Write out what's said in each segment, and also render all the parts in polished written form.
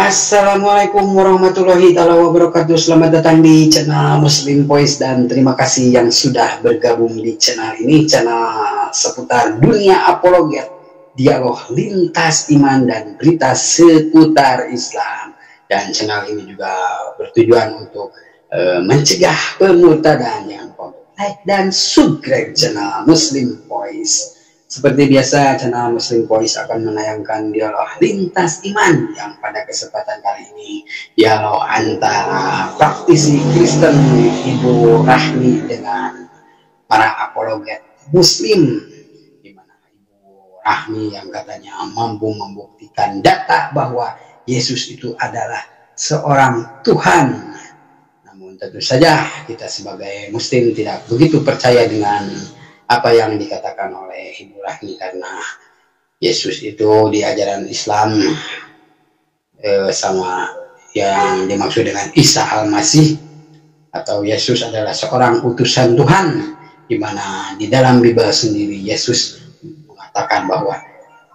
Assalamualaikum warahmatullahi wabarakatuh. Selamat datang di channel Muslim Voice dan terima kasih yang sudah bergabung di channel ini, channel seputar dunia apologet, dialog lintas iman dan berita seputar Islam. Dan channel ini juga bertujuan untuk mencegah pemurtadan. Jangan lupa like dan subscribe channel Muslim Voice. Seperti biasa, channel Muslim Voice akan menayangkan dialog lintas iman yang pada kesempatan kali ini dialog antara praktisi Kristen Ibu Rahmi dengan para apologet Muslim, di mana Ibu Rahmi yang katanya mampu membuktikan data bahwa Yesus itu adalah seorang Tuhan. Namun tentu saja kita sebagai Muslim tidak begitu percaya dengan apa yang dikatakan oleh Ibu Rahmi, karena Yesus itu di ajaran Islam sama yang dimaksud dengan Isa Al-Masih atau Yesus adalah seorang utusan Tuhan, di mana di dalam Bible sendiri Yesus mengatakan bahwa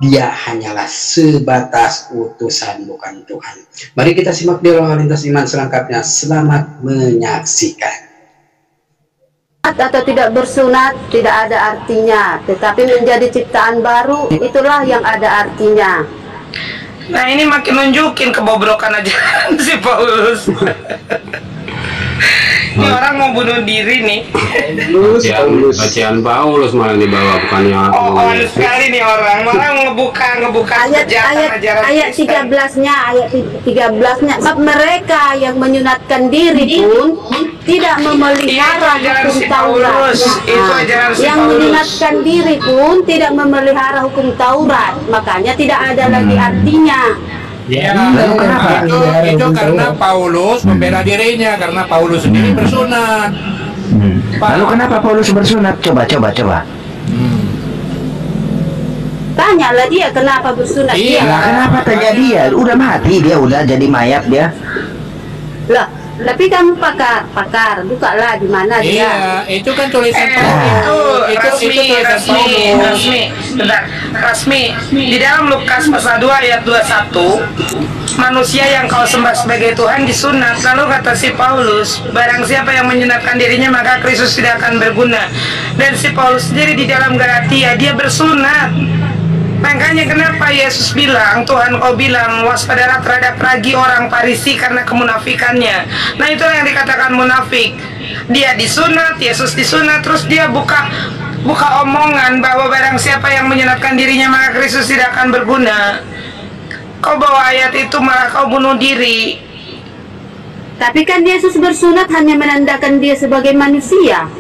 dia hanyalah sebatas utusan, bukan Tuhan. Mari kita simak dialog lintas iman selengkapnya. Selamat menyaksikan. Atau tidak bersunat tidak ada artinya, tetapi menjadi ciptaan baru itulah yang ada artinya. Nah, ini makin nunjukin kebobrokan aja si Paulus. Ini orang mau bunuh diri nih. Bacaan Paulus malah dibawa, bukannya on sekali nih orang ngebuka ayat 13-nya, ayat 13-nya. Sebab mereka yang menyunatkan diri pun tidak memelihara hukum Taurat. Yang menyunatkan diri pun tidak memelihara hukum Taurat, makanya tidak ada lagi artinya. Ya, itu karena Paulus membela dirinya, karena Paulus sendiri bersunat. Lalu kenapa Paulus bersunat? Coba. Tanyalah dia kenapa bersunat. Iya. Nah, kenapa tanya dia? Udah mati dia, udah jadi mayat dia. Lah, tapi kamu pakar, bukalah di mana dia. Iya, itu kan tulisan Paulus. Resmi. Di dalam Lukas pasal 2 ayat 21, manusia yang kau sembah sebagai Tuhan disunat. Lalu kata si Paulus, barang siapa yang menyunatkan dirinya maka Kristus tidak akan berguna. Dan si Paulus sendiri di dalam Galatia dia bersunat. Makanya kenapa Yesus bilang, Tuhan kau bilang waspadalah terhadap ragi orang Farisi karena kemunafikannya. Nah, itulah yang dikatakan munafik. Dia disunat, Yesus disunat, terus dia buka omongan bahwa barang siapa yang menyunatkan dirinya maka Kristus tidak akan berguna. Kau bawa ayat itu malah kau bunuh diri. Tapi kan Yesus bersunat hanya menandakan dia sebagai manusia.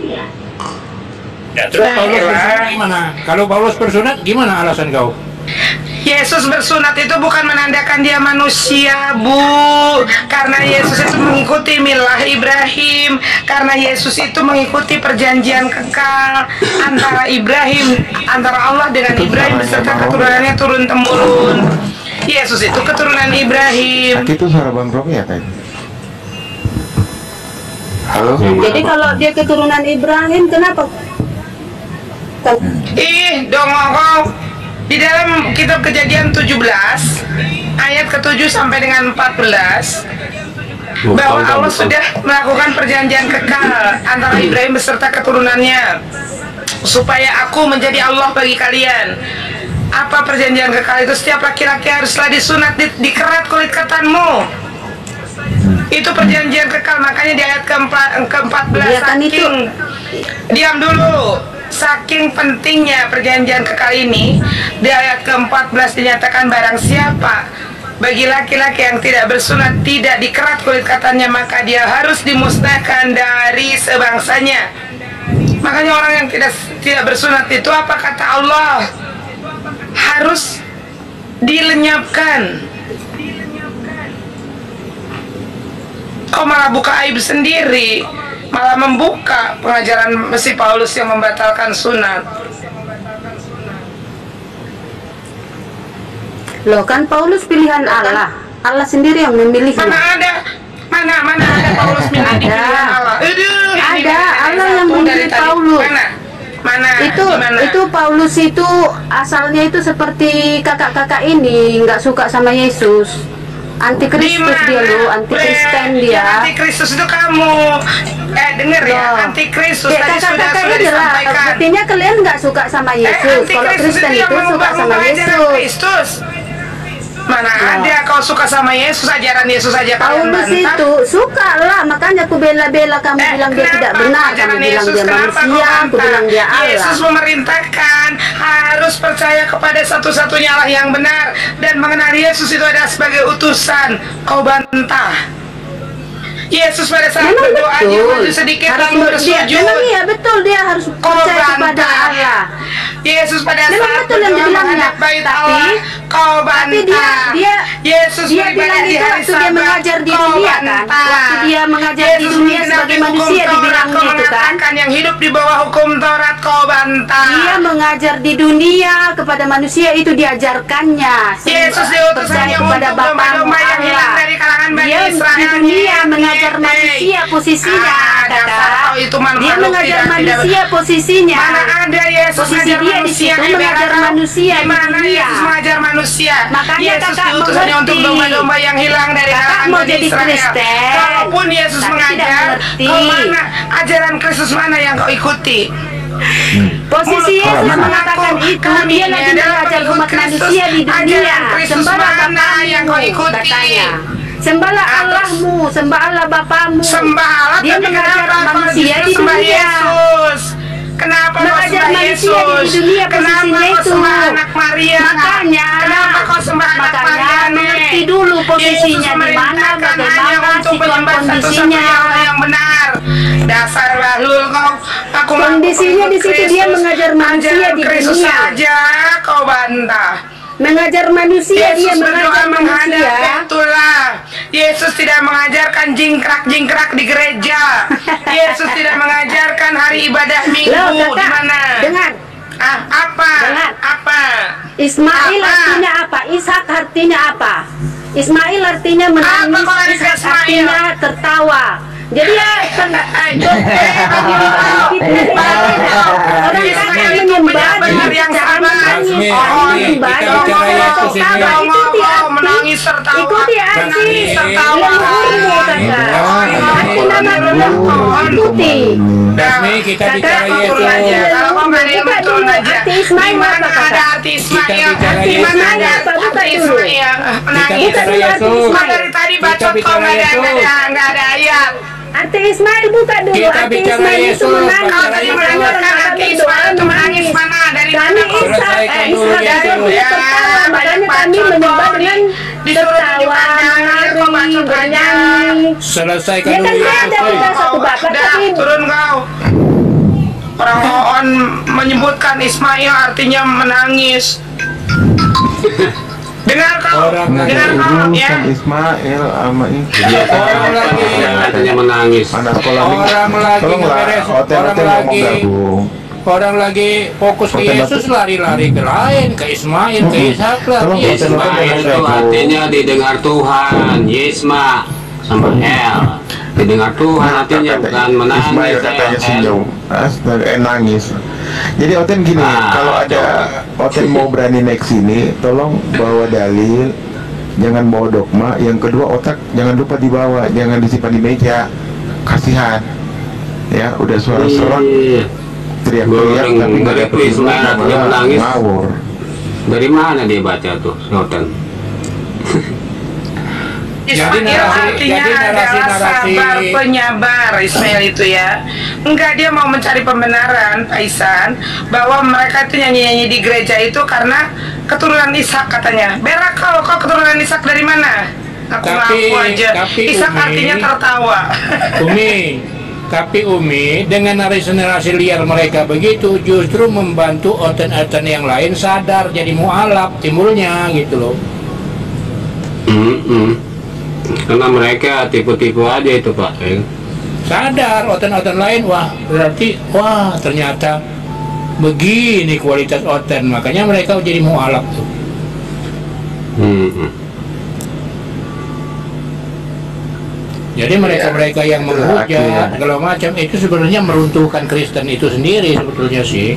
Ya, terus Paulus bersunat gimana? Kalau Paulus bersunat gimana alasan kau? Yesus bersunat itu bukan menandakan dia manusia, Bu. Karena Yesus itu mengikuti milah Ibrahim. Karena Yesus itu mengikuti perjanjian kekal antara Allah dengan Ibrahim beserta keturunannya turun-temurun. Yesus itu keturunan Ibrahim. Itu suara Bang Romi ya kayak. Halo. Jadi kalau dia keturunan Ibrahim, kenapa? Dongokong. Di dalam kitab Kejadian 17 ayat ke-7 sampai dengan 14 bahwa Allah sudah melakukan perjanjian kekal antara Ibrahim beserta keturunannya supaya aku menjadi Allah bagi kalian. Apa perjanjian kekal itu? Setiap laki-laki haruslah disunat, dikerat kulit ketanmu. Itu perjanjian kekal. Makanya di ayat ke-14 diam dulu. Saking pentingnya perjanjian kekal ini, di ayat ke-14 dinyatakan barang siapa bagi laki-laki yang tidak bersunat tidak dikerat kulit katanya maka dia harus dimusnahkan dari sebangsanya. Makanya orang yang tidak bersunat itu apa kata Allah? Harus dilenyapkan. Kau malah buka aib sendiri, malah membuka pengajaran si Paulus yang membatalkan sunat. Loh, kan Paulus pilihan Allah. Allah sendiri yang memilihnya. Mana ada Paulus milih pilihan Allah? Ada Allah yang memilih Paulus. Mana? Itu Paulus itu asalnya itu seperti kakak-kakak ini, nggak suka sama Yesus. Antikristus dia lo, antikristen dia. Antikristus itu kamu. Dengar ya, antikristus tadi sudah disampaikan. Buktinya kalian nggak suka sama Yesus. Kalau Kristen itu suka sama Yesus. Mana ada kau suka sama Yesus, ajaran Yesus aja kalian Paulus bantah. itu suka lah, makanya aku bela-bela kamu bilang dia tidak benar, kamu bilang dia manusia, aku bilang dia Allah. Yesus memerintahkan harus percaya kepada satu-satunya Allah yang benar dan mengenal Yesus itu adalah sebagai utusan. Kau bantah. Yesus pada saat berdoa dia maju sedikit lalu bersujud. Memang iya betul, dia harus percaya kepada Allah. Yesus pada saat betul yang berdoa dibilangnya, menghadap bait Allah, kau bantah. Yesus bilang itu waktu dia mengajar di dunia kan, waktu dia mengajar di dunia sebagai manusia dibilang gitu kan. Yang hidup di bawah hukum Taurat kau bantah. Dia mengajar di dunia kepada manusia itu diajarkannya. Yesus diutus hanya kepada untuk domba-domba yang hilang dari kalangan Bani Israel. Di dunia mengajar manusia posisinya, kakak. Dia mengajar manusia posisinya. Mana ada Yesus posisi dia di situ mengajar manusia di mana dunia. Yesus mengajar manusia? Makanya Yesus kakak diutus mengerti. hanya untuk domba-domba yang hilang dari kalangan mau Bani jadi Israel. Kristen. Kalaupun Yesus Tapi mengajar, kau mana ajaran Kristus mana yang kau ikuti? Posisi Yesus mengatakan itu dia lagi mengajar umat manusia di dunia. Sembahlah Bapamu, katanya. Sembahlah Allahmu, sembah Allah Bapamu. Sembah Allah, dia tapi mengajar kenapa manusia kau di sembah dunia. Yesus? Kenapa kau mengajar sembah manusia Yesus? di dunia Kenapa posisinya kau itu. sembah anak Maria? Makanya, Kenapa kau sembah anak Maria? mengerti dulu posisinya di mana, bagaimana situasi kondisinya. Yang benar. Dasar bahlul kau. Aku Kondisinya di situ dia mengajar manusia di Kristus dunia. saja kau bantah. Mengajar manusia, dia Yesus berdoa mengajar manusia. menghadap itulah. Yesus tidak mengajarkan jingkrak-jingkrak di gereja. Yesus tidak mengajarkan hari ibadah minggu. Loh, di mana? Dengar. Apa? Dengar. Apa? Ismail Apa? artinya apa? Ishak artinya apa? Ismail artinya menangis, Apa kalau Ishak Ismail? artinya tertawa. Jadi ya orang kaya menyembah dengan yang cara sabar. menangis. Oh, Menyembah kita dengan bicara cara Yesus ini. tertawa. Ikuti arti. Menangis tertawa. Ikuti arti. Menangis tertawa. Leluhurmu, kakak. Arti nama Tuhan. Ikuti. Dasmi, kita bicara Kakak, Yesus. Turun aja. Kalau kau nggak ada yang Buka turun dulu aja. arti Ismail Di mana apa, ada kakak? arti Ismail? Kita bicara Di mana Yesus. ada Buka arti dulu. Ismail? Kita Menangis. bicara Yesus. Kau dari tadi bacot Kita kau nggak bicara ada ayat. Arti Ismail buka dulu. Kita Arti bicara Ismail itu Yesus. menangis. Kau tadi menanyakan arti Ismail itu menangis mana? Dari Kami mana kau? Selesaikan dulu Ishak Yesus. itu dia tertawa, makanya kami menyembah dengan tertawa, menari, bernyanyi. Selesaikan Ya dulu kan saya ada Yesus. udah satu bapak Dah, tapi turun kau. Orang On menyebutkan Ismail artinya menangis. Dengar kau, Orang dengar kau ya. urusan Ismail sama itu. Orang lagi. Katanya menangis. Anak sekolah ini. Orang lagi Tolonglah, ngeberes. hotel-hotel Orang mau lagi. gabung. Orang lagi fokus ke Yesus, lari-lari ke lain, ke Ismail, ke Ishak lah. Tolong Yesus. Ismail itu artinya didengar Tuhan. Yesma sama El. Didengar Tuhan artinya bukan menangis. Ismail katanya senyum. Astaga, nangis. Jadi Oten gini, kalau ada Oten mau berani naik sini, tolong bawa dalil, jangan bawa dogma. Yang kedua, otak jangan lupa dibawa, jangan disimpan di meja. Kasihan. Ya, udah suara serak, teriak-teriak, Goreng, tapi nggak ada dari Ismail artinya menangis. ngawur. Dari mana dia baca tuh, Sultan? Jadi Ismail artinya adalah narasi. sabar penyabar. Ismail itu ya, enggak, dia mau mencari pembenaran Paisan bahwa mereka itu nyanyi-nyanyi di gereja itu karena keturunan Ishak katanya. Berak kau keturunan Ishak dari mana? Aku ngaku aja. Ishak Umi, artinya tertawa. Umi, dengan narasi-narasi liar mereka begitu justru membantu oten-oten yang lain sadar, jadi mualaf timbulnya gitu loh. Karena mereka tipu-tipu aja itu Pak. Sadar oten-oten lain, wah berarti wah ternyata begini kualitas oten, makanya mereka jadi mualaf tuh. Jadi mereka-mereka yang menghujat segala macam itu sebenarnya meruntuhkan Kristen itu sendiri sebetulnya sih.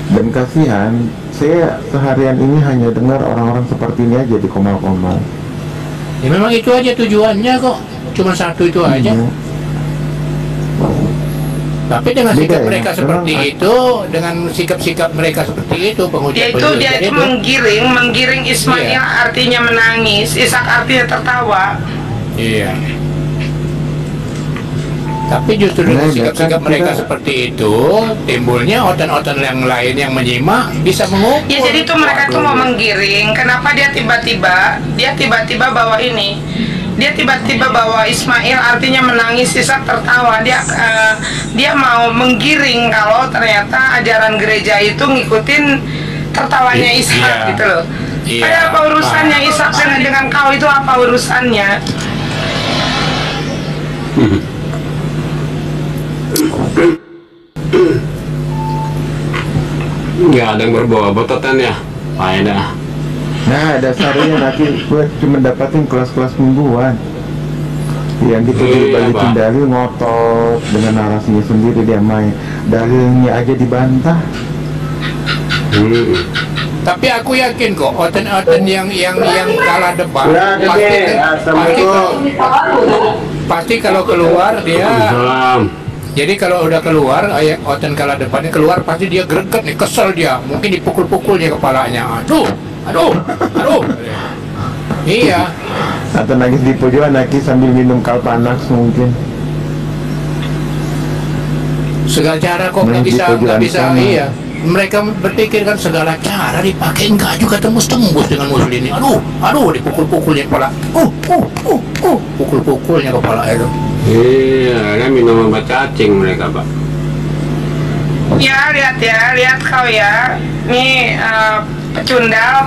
Dan kasihan saya seharian ini hanya dengar orang-orang seperti ini aja di Komal-Komal. Ya memang itu aja tujuannya kok, cuma satu itu aja. Tapi dengan sikap Beda, mereka ya? seperti Memang itu, dengan sikap-sikap mereka seperti itu, Dia itu menggiring Ismail, Iya. artinya menangis, Ishak artinya tertawa. Iya. Tapi justru dengan Nah, sikap-sikap kan mereka kita- seperti itu, timbulnya otan-otan yang lain yang menyimak bisa mengukur. Ya jadi tuh mereka tuh mau menggiring. Kenapa dia tiba-tiba bawa ini? Dia tiba-tiba bawa Ismail, artinya menangis, Ishak tertawa. Dia mau menggiring kalau ternyata ajaran gereja itu ngikutin tertawanya Ishak Iya. gitu loh. Iya. Ada apa urusannya Ishak dengan kau itu apa urusannya? Nggak ada yang berbobot otan ya. Faedah. Nah, dasarnya nanti gue cuma dapatin kelas-kelas mingguan. Yang gitu Iya, dibalikin Pak. dalil ngotot dengan narasinya sendiri dia main. Dalilnya aja dibantah. Tapi aku yakin kok oten-oten yang kalah depan pasti kalau keluar dia. Salam. Jadi kalau udah keluar, oten kalah depannya keluar pasti dia greget nih, kesel dia, mungkin dipukul-pukul dia kepalanya. Aduh. Iya. Atau nangis di pojokan nangis sambil minum kalpanax mungkin. Segala cara kok nggak bisa. Iya. Mereka berpikir kan segala cara dipakai, enggak juga tembus-tembus dengan musuh ini. Aduh, dipukul-pukulnya kepala. Pukul-pukulnya kepala itu. Iya, kan minum obat cacing mereka, Pak. Ya lihat kau ya. Nih pecundal.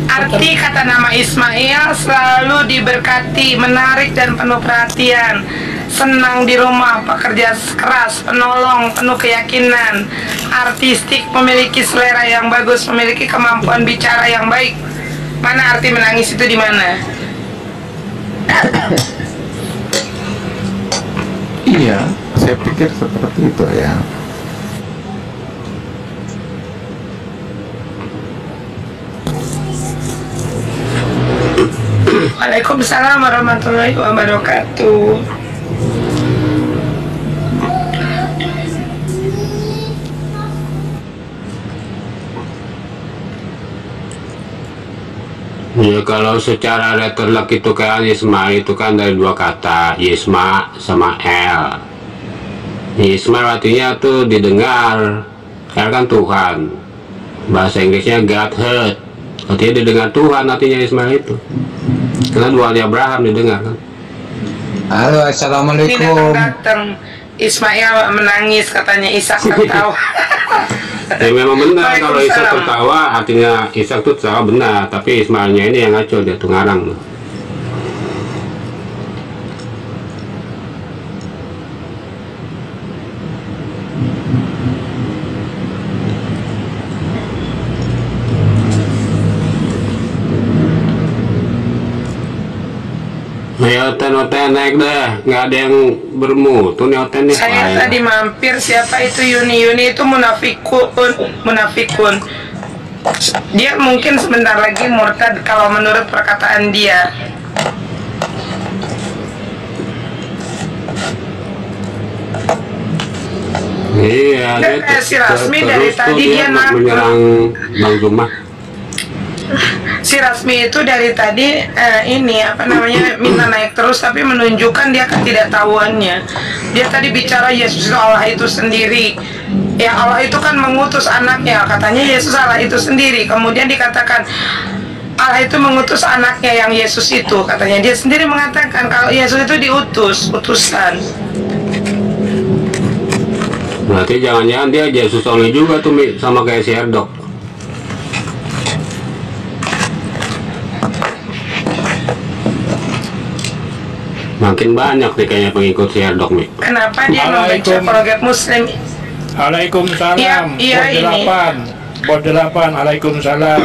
Arti kata nama Ismail selalu diberkati, menarik dan penuh perhatian, senang di rumah, pekerja keras, penolong, penuh keyakinan, artistik, memiliki selera yang bagus, memiliki kemampuan bicara yang baik. Mana arti menangis itu di mana? Iya, saya pikir seperti itu ya. Waalaikumsalam warahmatullahi wabarakatuh. Ya kalau secara letterlock itu kan Yisma itu kan dari dua kata, Yisma sama El. Yisma artinya tuh didengar, El kan Tuhan. Bahasa Inggrisnya God heard, artinya didengar Tuhan, artinya Yisma itu. Karena doanya Abraham didengar kan. Halo, Ini assalamualaikum. datang Ismail menangis, katanya Ishak tertawa. Ya memang benar kalau Ishak Waalaikumsalam. tertawa artinya Ishak tuh tertawa benar, tapi Ismailnya ini yang ngaco, dia tuh ngarang tuh. Ayo oten naik dah, nggak ada yang bermutu nih oten nih. Saya Ayo. tadi mampir, siapa itu Yuni itu munafikun. Dia mungkin sebentar lagi murtad kalau menurut perkataan dia. Iya, Dan, dia si Rasmi terus dari tuh tadi dia menyerang Bang Zuma. Si Rasmi itu dari tadi minta naik terus, tapi menunjukkan dia ketidaktahuannya. Dia tadi bicara Yesus itu Allah itu sendiri. Ya Allah itu kan mengutus anaknya, katanya Yesus Allah itu sendiri. Kemudian dikatakan Allah itu mengutus anaknya yang Yesus itu, katanya. Dia sendiri mengatakan kalau Yesus itu diutus, utusan. Berarti jangan-jangan dia Yesus only juga tuh Mi, sama kayak si Erdok. Makin banyak nih kayaknya pengikut si Erdok Mi. Kenapa dia membaca apologet Muslim? Waalaikumsalam. Iya, ini. Bos 8, Waalaikumsalam.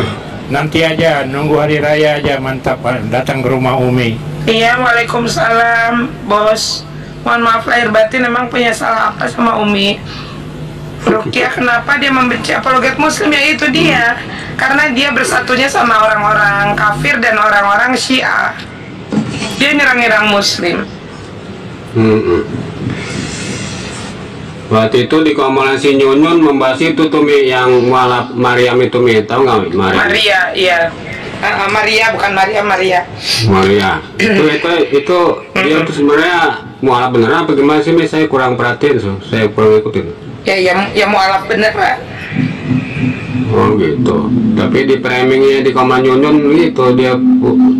Nanti aja, nunggu hari raya aja, mantap. Datang ke rumah Umi. Iya, waalaikumsalam, bos. Mohon maaf lahir batin, emang punya salah apa sama Umi? Rukiah kenapa dia membenci apologet muslim? Ya itu dia, karena dia bersatunya sama orang-orang kafir dan orang-orang Syiah. Dia nyerang-nyerang muslim. Waktu itu di komulan si Nyunyun membahas itu tuh Mi, yang mualaf Maryam itu Mi, tahu nggak Mi? Maria, iya. Maria bukan Maria, Maria. Maria. Itu dia tuh sebenarnya mualaf beneran apa gimana sih Mi? Saya kurang perhatiin, saya kurang ikutin. Ya mualaf bener Pak. Oh gitu. Tapi di framingnya di komulan Nyunyun gitu, dia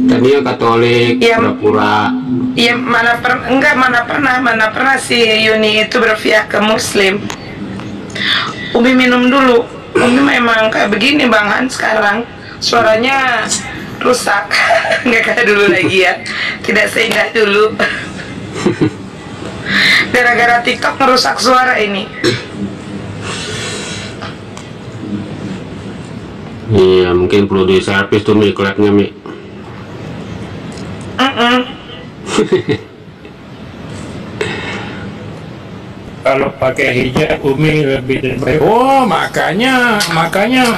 tadinya Katolik, pura-pura. Iya, mana pernah si Yuni itu berpihak ke muslim. Umi minum dulu. Umi memang kayak begini Bang Han sekarang. Suaranya rusak. Nggak kayak dulu lagi ya. Tidak seindah dulu. Gara-gara TikTok merusak suara ini. Iya, mungkin perlu di servis tuh Mi, klepnya Mi. Kalau pakai hijab Umi lebih baik. Oh, makanya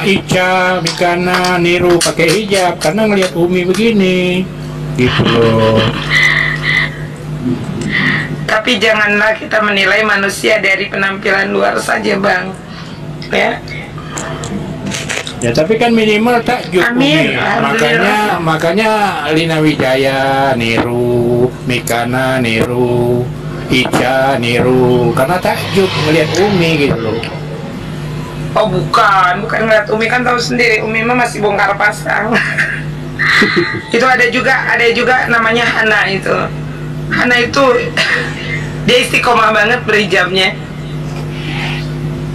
Ica Mikana niru pakai hijab karena ngelihat Umi begini gitu loh. Tapi janganlah kita menilai manusia dari penampilan luar saja Bang. Ya tapi kan minimal takjub Umi. Makanya Lina Wijaya niru, Mikana niru, Ica niru, karena takjub ngelihat Umi gitu loh. Oh bukan ngeliat Umi, kan tahu sendiri Umi mah masih bongkar pasang. Itu ada juga namanya Hana itu. Hana itu dia istiqomah banget berhijabnya.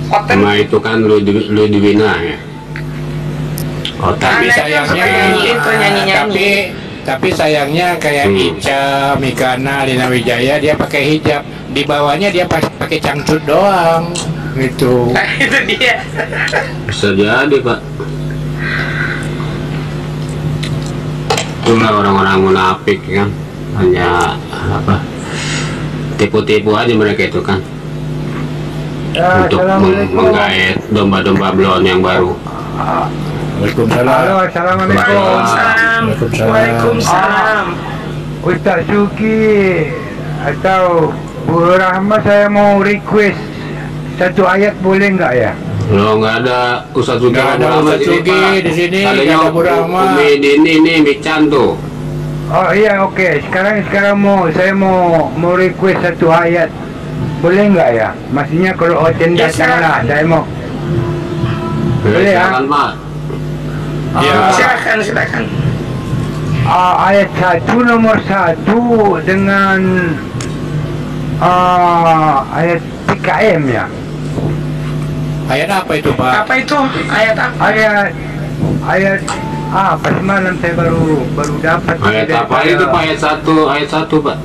Sama itu kan Ludwina ya. Tapi sayangnya tapi sayangnya kayak Ica, Mikana, Lina Wijaya dia pakai hijab, di bawahnya dia pakai cangcut doang gitu. Nah, itu dia. Bisa jadi Pak. Itulah orang-orang munafik kan, hanya apa, tipu-tipu aja mereka itu kan, untuk menggait domba-domba blon yang baru. Waalaikumsalam. Halo, assalamualaikum. Waalaikumsalam. Ustaz Suki atau Bu Rahma, saya mau request satu ayat, boleh nggak ya? Lo nggak ada Ustaz Suki, nggak ada Ustaz Suki di sini. Adanya Bu Rahma. Umi Dini nih, Mican tuh. Oh iya, oke. Sekarang saya mau request satu ayat, boleh nggak ya? Maksudnya kalau Oten datang lah, saya mau. Boleh ya? Silakan Pak. Ya. Silakan. Ayat 1 nomor 1 dengan ayat PKM ya. Ayat apa itu Pak? Apa itu? Ayat apa? Ayat apa semalam saya baru dapat. Ayat apa itu Pak? Ayat 1 Pak.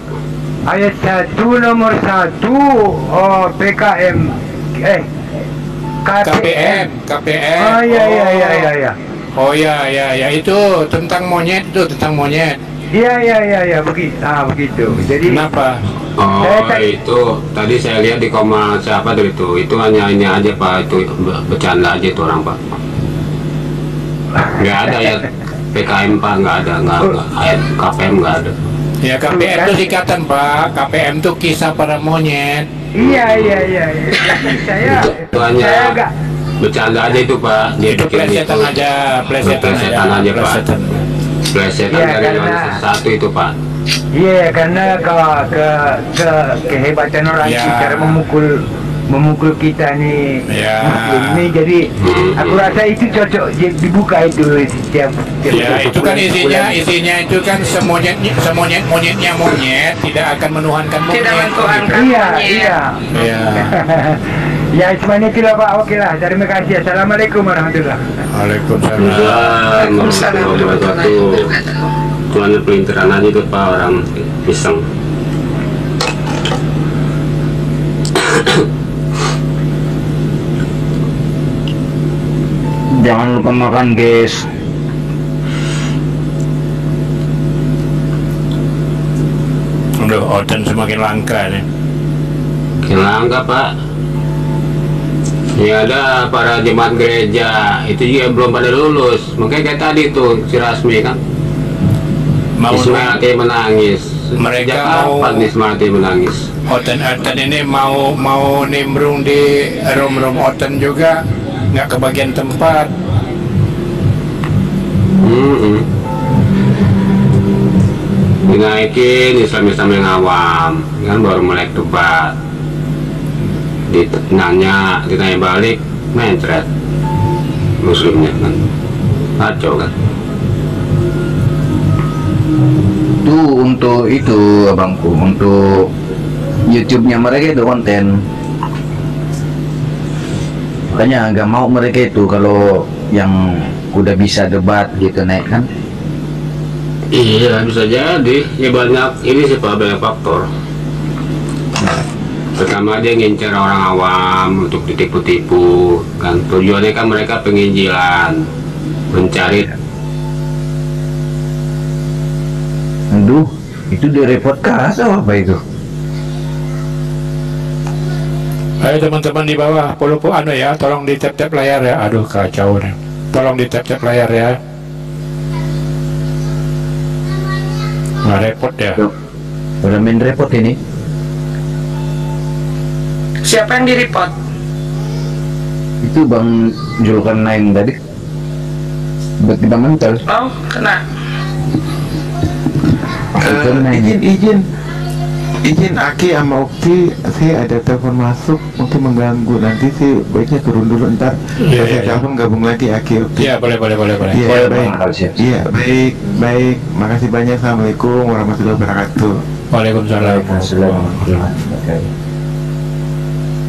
Ayat 1 nomor 1 PKM KPM. Oh iya. Oh ya itu tentang monyet, Iya begitu. Jadi kenapa? Itu tadi saya lihat di koma siapa tuh itu hanya ini aja Pak, itu bercanda aja tuh orang Pak. Nggak ada ayat PKM Pak, nggak ada ayat KPM nggak ada. Ya KPM itu singkatan Pak, KPM itu kisah para monyet. Iya. Itu hanya bercanda aja itu Pak. Dia itu plesetan aja Pak. Plesetan dari satu itu Pak. Iya, karena kehebatan orang itu cara memukul kita nih muslim ini, jadi aku rasa itu cocok dibuka itu setiap ya itu kan isinya itu kan monyetnya monyet tidak akan menuhankan monyet. Tidak menuhankan iya. Ya semuanya itulah Pak. Oke lah, terima kasih. Assalamualaikum warahmatullahi wabarakatuh. Waalaikumsalam warahmatullahi wabarakatuh. Tuhan pelintiran aja tuh Pak, orang pisang. Jangan lupa makan guys. Udah Oten semakin langka nih. Makin langka Pak. Ya ada para jemaat gereja itu juga belum pada lulus, makanya kayak tadi tuh si Rasmi kan mau Ismail menangis. mereka mau Ismail menangis. Oten ini mau nimbrung di rom Oten juga nggak kebagian tempat. Dinaikin Islam yang awam kan baru mulai debat, ditanya balik mencret muslimnya kan kacau kan. Tuh untuk itu abangku, untuk YouTube-nya mereka itu konten, makanya nggak mau mereka itu kalau yang udah bisa debat gitu naik kan. Iya bisa jadi ya, banyak ini sih Pak, banyak faktor. Pertama dia ngincer orang awam untuk ditipu-tipu kan, tujuannya kan mereka penginjilan, mencari. Aduh, itu di podcast apa itu? Ayo teman-teman di bawah, anu ya, tolong di tap layar ya. Aduh kacau nih, tolong di tap layar ya. Nggak repot ya. Udah main repot ini. Siapa yang di-report? Itu Bang Zulkarnain tadi. Tiba-tiba mental. Oh, kena. Izin Aki sama Ukti, saya ada telepon masuk, mungkin mengganggu, nanti sih baiknya turun dulu ntar. Saya telepon gabung lagi Aki Ukti. Iya boleh. Iya baik. Iya baik. Makasih banyak. Assalamualaikum warahmatullahi wabarakatuh. Waalaikumsalam.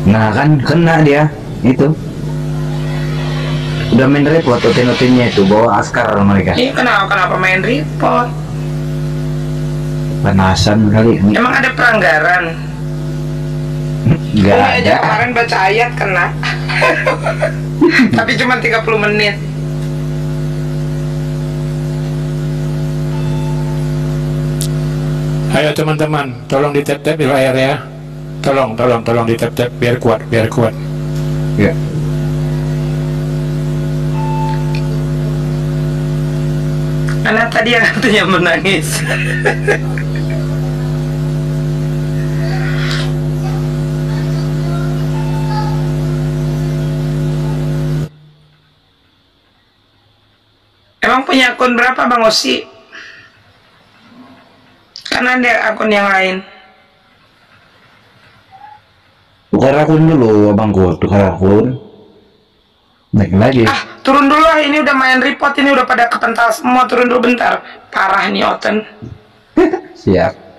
Nah kan kena dia itu. Udah main repot oten-otennya itu bawa askar mereka. Iya, kenapa main report? Panasan kali. Emang ada pelanggaran? Nggak Aja ada. kemarin baca ayat kena. Tapi cuma 30 menit. Ayo teman-teman, tolong di tap di layar ya. Tolong di tap biar kuat. Ya. Karena tadi yang katanya menangis. Emang punya akun berapa Bang Osi? Kan ada akun yang lain. Tukar akun dulu abangku, tukar akun. Naik lagi. Turun dulu lah, ini udah main report, ini udah pada kepental semua, turun dulu bentar. Parah nih Oten. Siap.